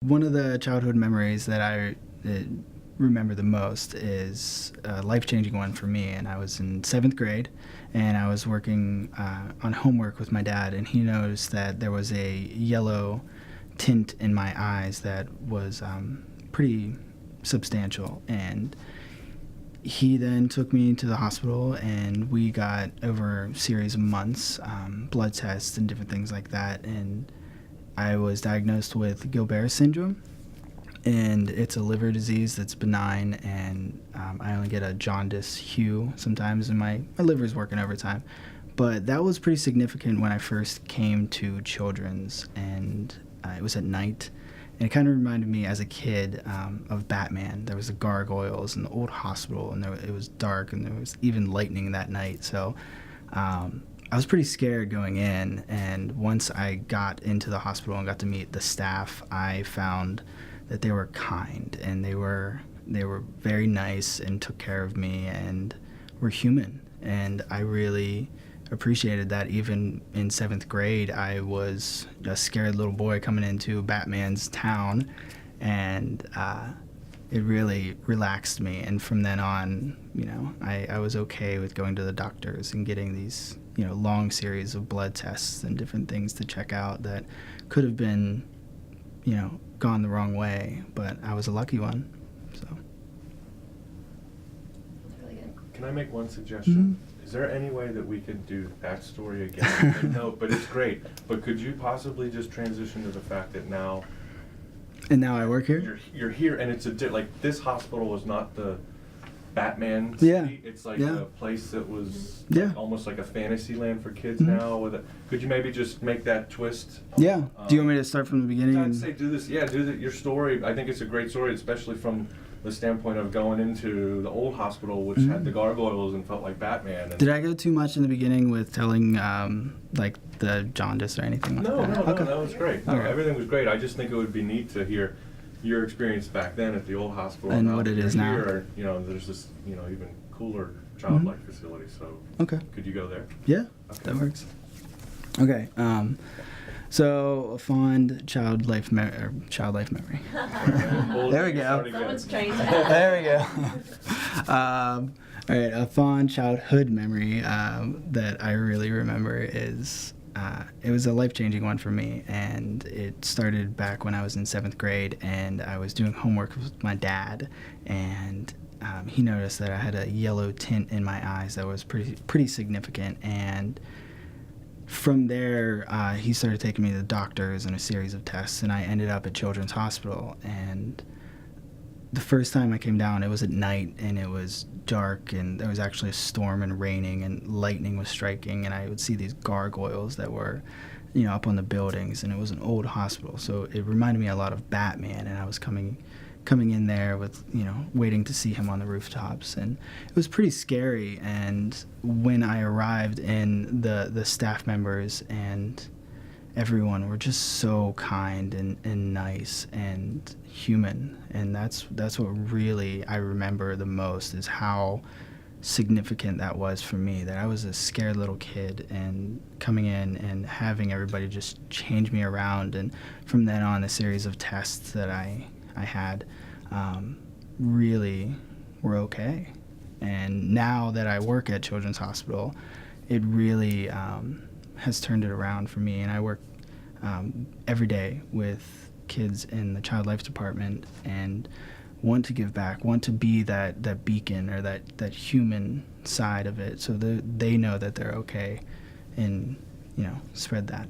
One of the childhood memories that I remember the most is a life-changing one for me. And I was in 7th grade, and I was working on homework with my dad, and he noticed that there was a yellow tint in my eyes that was pretty substantial. And he then took me to the hospital, and we got, over a series of months, blood tests and different things like that. And I was diagnosed with Gilbert syndrome, and it's a liver disease that's benign, and I only get a jaundice hue sometimes, and my liver's working overtime. But that was pretty significant when I first came to Children's, and it was at night. And it kind of reminded me as a kid of Batman. There was the gargoyles in the old hospital, and it was dark, and there was even lightning that night. So I was pretty scared going in, and once I got into the hospital and got to meet the staff, I found that they were kind, and they were very nice and took care of me and were human. And I really appreciated that. Even in 7th grade, I was a scared little boy coming into Batman's town, and it really relaxed me. And from then on, I was okay with going to the doctors and getting these, long series of blood tests and different things to check out that could have been, gone the wrong way. But I was a lucky one, so. That's really good. Can I make one suggestion? Is there any way that we could do that story again? No, but it's great. But could you possibly just transition to the fact that now... And now I work here? You're here, and it's like, this hospital is not the Batman city. Yeah. It's like Yeah. a place that was Yeah. almost like a fantasy land for kids Mhm. now. Could you maybe just make that twist? Yeah. Do you want me to start from the beginning? I'd say do this. Yeah, your story. I think it's a great story, especially from the standpoint of going into the old hospital, which had the gargoyles and felt like Batman. And Did I go too much in the beginning with telling, like, the jaundice or anything like No, that? no, that was great. No, Okay. everything was great. I just think it would be neat to hear your experience back then at the old hospital And now what that it you're is now. here, there's this, even cooler childlike facility. So Okay. could you go there? Yeah, Okay. that works. Okay. So a fond child life memory. There we go. Someone's trained to There we go. All right, a fond childhood memory that I really remember is it was a life-changing one for me, and it started back when I was in 7th grade, and I was doing homework with my dad, and he noticed that I had a yellow tint in my eyes that was pretty significant, and from there, he started taking me to the doctors and a series of tests, and I ended up at Children's Hospital. And the first time I came down, it was at night, and it was dark, and there was actually a storm and raining, and lightning was striking, and I would see these gargoyles that were, up on the buildings, and it was an old hospital, so it reminded me a lot of Batman, and I was coming in there with, waiting to see him on the rooftops, and it was pretty scary. And when I arrived in, the staff members and everyone were just so kind and nice and human, and that's what really I remember the most, is how significant that was for me, that I was a scared little kid and coming in and having everybody just change me around. And from then on, a series of tests that I had really were okay. And now that I work at Children's Hospital, it really has turned it around for me. And I work every day with kids in the child life department and want to give back, want to be that beacon or that human side of it, so that they know that they're okay, and spread that.